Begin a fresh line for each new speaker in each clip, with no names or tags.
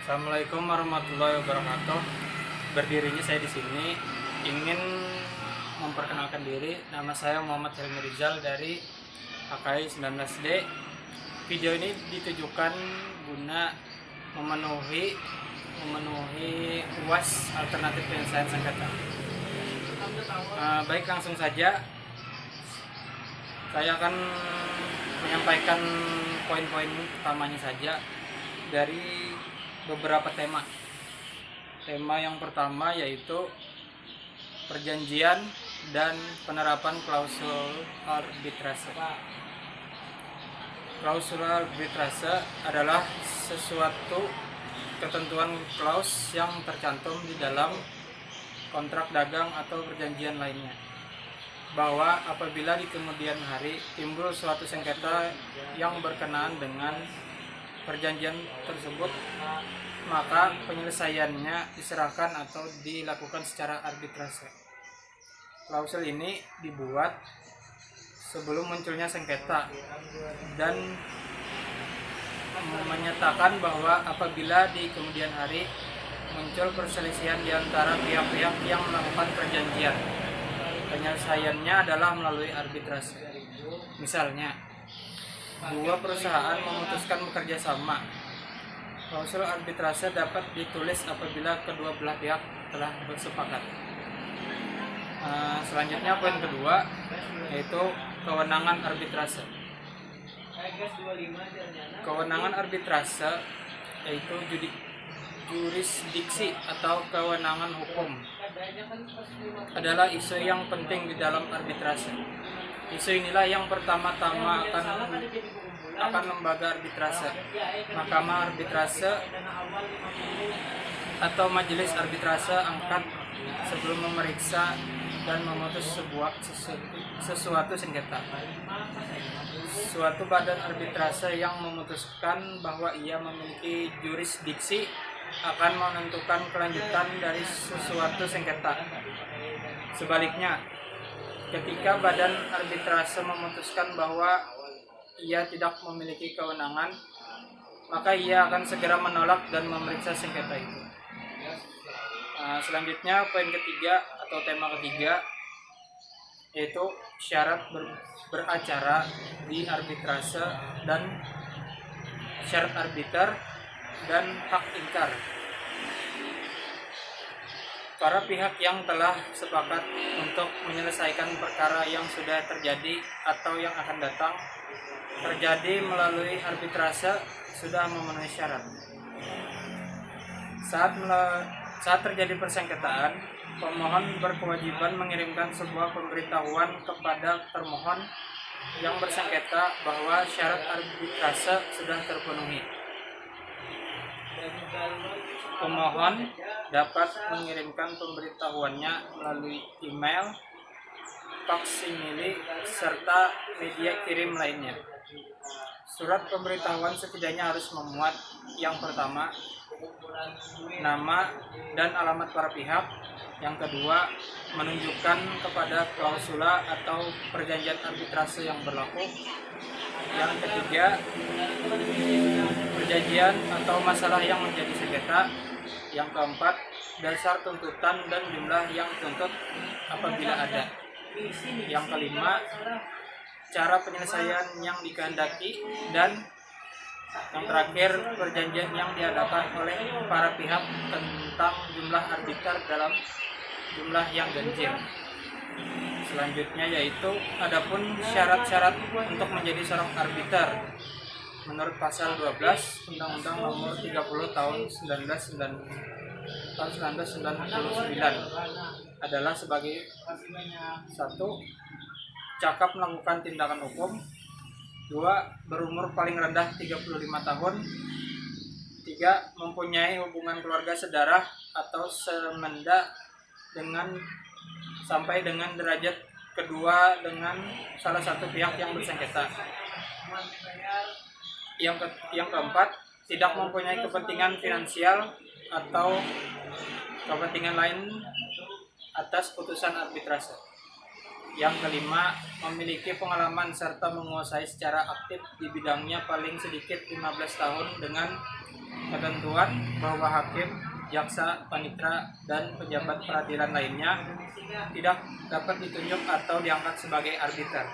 Assalamualaikum warahmatullahi wabarakatuh. Berdirinya saya di sini ingin memperkenalkan diri. Nama saya Muhammad Helmi Rizal dari HKI 19D. Video ini ditujukan guna memenuhi UAS alternatif penyelesaian sengketa. Baik, langsung saja saya akan menyampaikan poin-poin utamanya saja dari beberapa tema. Tema yang pertama yaitu perjanjian dan penerapan klausul arbitrase. Klausul arbitrase adalah sesuatu ketentuan klaus yang tercantum di dalam kontrak dagang atau perjanjian lainnya, bahwa apabila di kemudian hari timbul suatu sengketa yang berkenaan dengan perjanjian tersebut, maka penyelesaiannya diserahkan atau dilakukan secara arbitrase. Klausul ini dibuat sebelum munculnya sengketa dan menyatakan bahwa apabila di kemudian hari muncul perselisihan di antara pihak-pihak yang melakukan perjanjian, penyelesaiannya adalah melalui arbitrase. Misalnya, dua perusahaan memutuskan bekerja sama. Klausul arbitrase dapat ditulis apabila kedua belah pihak telah bersepakat. Selanjutnya poin kedua yaitu kewenangan arbitrase. Kewenangan arbitrase yaitu jurisdiksi atau kewenangan hukum adalah isu yang penting di dalam arbitrase. Isu inilah yang pertama-tama akan lembaga arbitrase, mahkamah arbitrase atau majelis arbitrase angkat sebelum memeriksa dan memutus sesuatu sengketa. Suatu badan arbitrase yang memutuskan bahwa ia memiliki jurisdiksi akan menentukan kelanjutan dari sesuatu sengketa. Sebaliknya, ketika badan arbitrase memutuskan bahwa ia tidak memiliki kewenangan, maka ia akan segera menolak dan memeriksa sengketa itu. Selanjutnya poin ketiga atau tema ketiga yaitu syarat beracara di arbitrase dan syarat arbiter dan hak ingkar. Para pihak yang telah sepakat untuk menyelesaikan perkara yang sudah terjadi atau yang akan datang terjadi melalui arbitrase sudah memenuhi syarat. Saat terjadi persengketaan, pemohon berkewajiban mengirimkan sebuah pemberitahuan kepada termohon yang bersengketa bahwa syarat arbitrase sudah terpenuhi. Pemohon dapat mengirimkan pemberitahuannya melalui email, faksimile, serta media kirim lainnya. Surat pemberitahuan setidaknya harus memuat yang pertama, nama dan alamat para pihak. Yang kedua, menunjukkan kepada klausula atau perjanjian arbitrase yang berlaku. Yang ketiga, perjanjian atau masalah yang menjadi sengketa. Yang keempat, dasar tuntutan dan jumlah yang dituntut apabila ada. Yang kelima, cara penyelesaian yang dikehendaki. Dan yang terakhir, perjanjian yang diadakan oleh para pihak tentang jumlah arbiter dalam jumlah yang ganjil. Selanjutnya yaitu adapun syarat-syarat untuk menjadi seorang arbiter menurut pasal 12 Undang-Undang Nomor 30 Tahun 1999 adalah sebagai: 1. Cakap melakukan tindakan hukum. 2. Berumur paling rendah 35 tahun. 3. Mempunyai hubungan keluarga sedarah atau semenda sampai dengan derajat kedua dengan salah satu pihak yang bersengketa. Yang keempat, tidak mempunyai kepentingan finansial atau kepentingan lain atas putusan arbitrase. Yang kelima, memiliki pengalaman serta menguasai secara aktif di bidangnya paling sedikit 15 tahun dengan ketentuan bahwa hakim, jaksa, panitera, dan pejabat peradilan lainnya tidak dapat ditunjuk atau diangkat sebagai arbiter.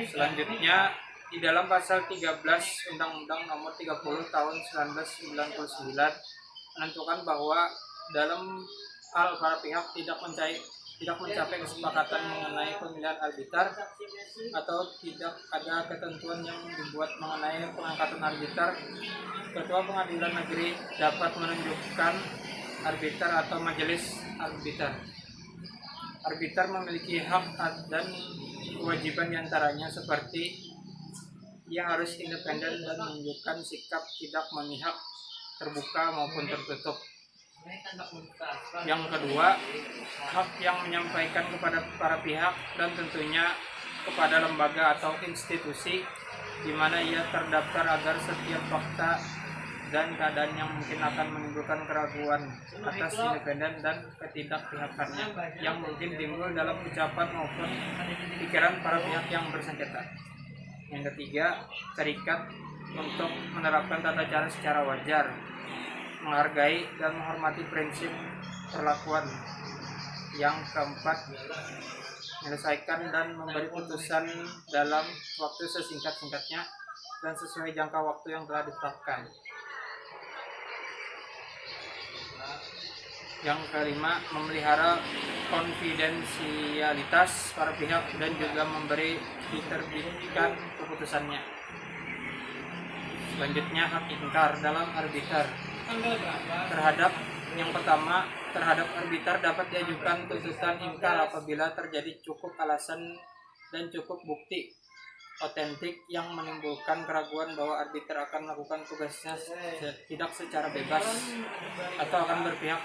Selanjutnya, di dalam pasal 13 Undang-Undang Nomor 30 Tahun 1999 menentukan bahwa dalam hal para pihak tidak mencapai kesepakatan mengenai pemilihan arbiter atau tidak ada ketentuan yang dibuat mengenai pengangkatan arbiter, Ketua Pengadilan Negeri dapat menunjukkan arbiter atau majelis arbiter. Arbiter memiliki hak dan kewajiban diantaranya seperti ia harus independen dan menunjukkan sikap tidak memihak, terbuka maupun tertutup. Yang kedua, hak yang menyampaikan kepada para pihak dan tentunya kepada lembaga atau institusi di mana ia terdaftar agar setiap fakta dan keadaan yang mungkin akan menimbulkan keraguan atas independen dan ketidakpihakannya yang mungkin timbul dalam ucapan maupun pikiran para pihak yang bersengketa. Yang ketiga, terikat untuk menerapkan tata cara secara wajar, menghargai dan menghormati prinsip perlakuan. Yang keempat, menyelesaikan dan memberi putusan dalam waktu sesingkat-singkatnya dan sesuai jangka waktu yang telah ditetapkan. Yang kelima, memelihara konfidensialitas para pihak dan juga memberi diterbitkan keputusannya. Selanjutnya, hak ingkar dalam arbiter. Yang pertama, terhadap arbiter dapat diajukan tuntutan ingkar apabila terjadi cukup alasan dan cukup bukti otentik yang menimbulkan keraguan bahwa arbiter akan melakukan tugasnya tidak secara bebas atau akan berpihak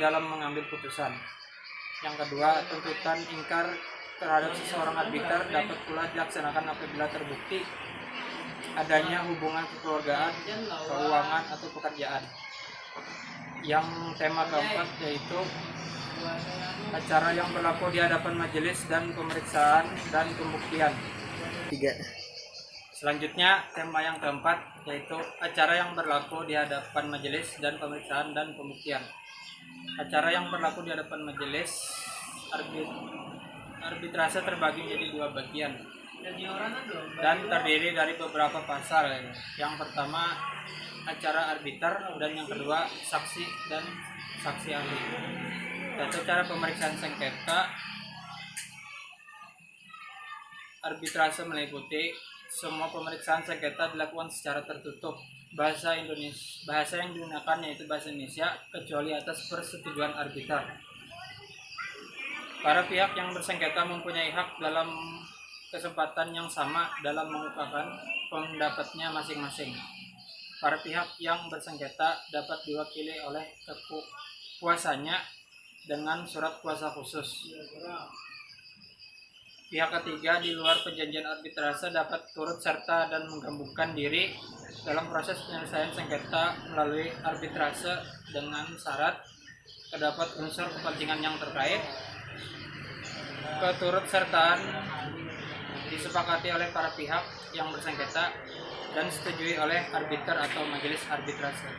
dalam mengambil putusan. Yang kedua, tuntutan ingkar terhadap seseorang arbiter dapat pula dilaksanakan apabila terbukti adanya hubungan kekeluargaan, keuangan, atau pekerjaan. Yang tema keempat yaitu acara yang berlaku di hadapan majelis dan pemeriksaan dan pembuktian.
3.
Selanjutnya, tema yang keempat yaitu acara yang berlaku di hadapan majelis dan pemeriksaan dan pembuktian. Acara yang berlaku di hadapan majelis arbitrase terbagi menjadi dua bagian dan terdiri dari beberapa pasal. Yang pertama, acara arbiter, dan yang kedua, saksi dan saksi ahli. Tata cara pemeriksaan sengketa arbitrase meliputi semua pemeriksaan sengketa dilakukan secara tertutup. Bahasa yang digunakan yaitu bahasa Indonesia kecuali atas persetujuan arbiter. Para pihak yang bersengketa mempunyai hak dalam kesempatan yang sama dalam mengungkapkan pendapatnya masing-masing. Para pihak yang bersengketa dapat diwakili oleh kuasanya dengan surat kuasa khusus. Pihak ketiga di luar perjanjian arbitrase dapat turut serta dan menggabungkan diri dalam proses penyelesaian sengketa melalui arbitrase dengan syarat terdapat unsur kepentingan yang terkait. Keturutsertaan disepakati oleh para pihak yang bersengketa dan disetujui oleh arbiter atau majelis arbitrase.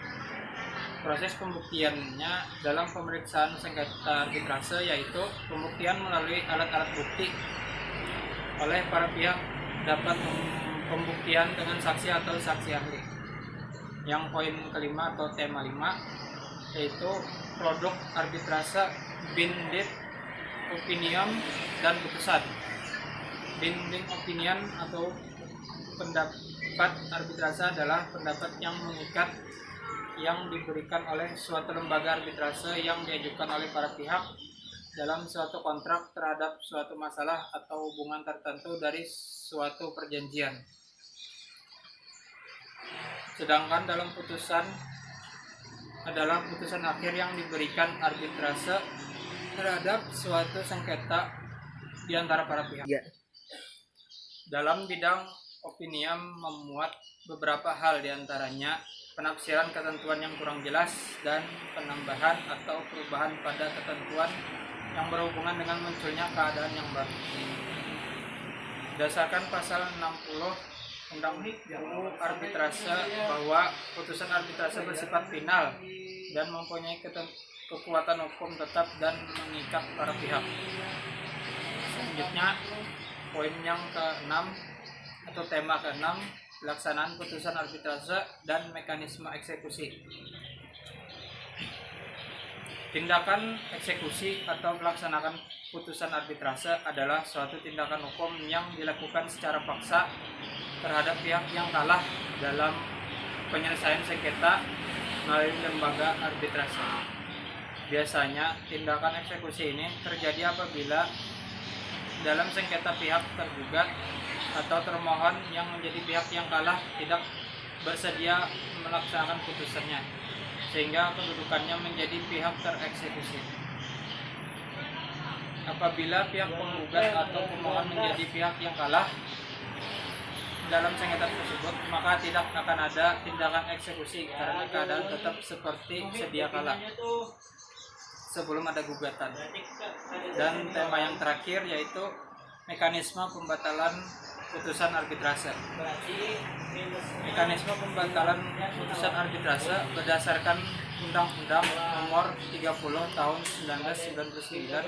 Proses pembuktiannya dalam pemeriksaan sengketa arbitrase yaitu pembuktian melalui alat-alat bukti oleh para pihak, dapat pembuktian dengan saksi atau saksi ahli. Yang poin kelima atau tema 5 yaitu produk arbitrase, binding opinion dan putusan. Binding opinion atau pendapat arbitrase adalah pendapat yang mengikat yang diberikan oleh suatu lembaga arbitrase yang diajukan oleh para pihak dalam suatu kontrak terhadap suatu masalah atau hubungan tertentu dari suatu perjanjian. Sedangkan dalam putusan adalah putusan akhir yang diberikan arbitrase terhadap suatu sengketa di antara para pihak. Dalam bidang opiniam memuat beberapa hal, diantaranya penafsiran ketentuan yang kurang jelas dan penambahan atau perubahan pada ketentuan yang berhubungan dengan munculnya keadaan yang baru. Berdasarkan pasal 60 Undang-Undang Arbitrase bahwa putusan arbitrase bersifat final dan mempunyai kekuatan hukum tetap dan mengikat para pihak. Selanjutnya, poin yang ke-6 atau tema ke-6, pelaksanaan putusan arbitrase dan mekanisme eksekusi. Tindakan eksekusi atau melaksanakan putusan arbitrase adalah suatu tindakan hukum yang dilakukan secara paksa terhadap pihak yang kalah dalam penyelesaian sengketa melalui lembaga arbitrase. Biasanya, tindakan eksekusi ini terjadi apabila dalam sengketa pihak tergugat atau termohon yang menjadi pihak yang kalah tidak bersedia melaksanakan putusannya, sehingga kedudukannya menjadi pihak tereksekusi. Apabila pihak penggugat atau pemohon menjadi pihak yang kalah dalam sengketa tersebut, maka tidak akan ada tindakan eksekusi karena keadaan tetap seperti sedia kala sebelum ada gugatan. Dan tema yang terakhir yaitu mekanisme pembatalan putusan arbitrase. Mekanisme pembatalan putusan arbitrase berdasarkan Undang-Undang Nomor 30 Tahun 1999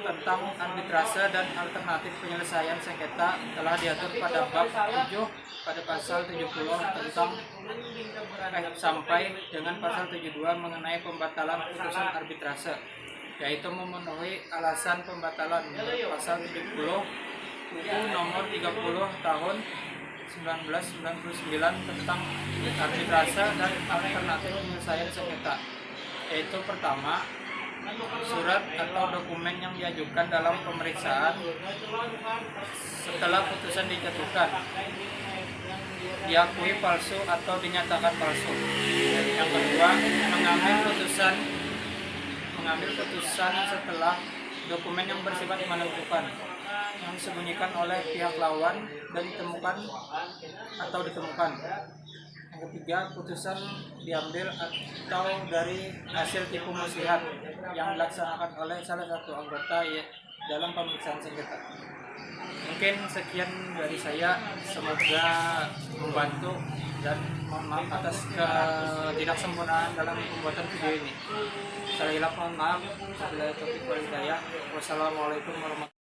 tentang arbitrase dan alternatif penyelesaian sengketa telah diatur pada bab 7 pada pasal 70 tentang sampai dengan pasal 72 mengenai pembatalan putusan arbitrase, yaitu memenuhi alasan pembatalan pasal 70 UU Nomor 30 Tahun 1999 tentang arbitrase dan alternatif penyelesaian sengketa, yaitu pertama, surat atau dokumen yang diajukan dalam pemeriksaan setelah putusan dijatuhkan diakui palsu atau dinyatakan palsu. Yang kedua, mengambil putusan setelah dokumen yang bersifat menentukan yang disembunyikan oleh pihak lawan dan ditemukan. Yang ketiga, putusan diambil atau dari hasil tipu muslihat yang dilaksanakan oleh salah satu anggota dalam pemeriksaan sengketa. Mungkin sekian dari saya, semoga membantu dan mohon maaf atas ketidaksempurnaan dalam pembuatan video ini. Saya mohon maaf. Wabillahi taufiq wal hidayah. Wassalamualaikum warahmatullahi wabarakatuh.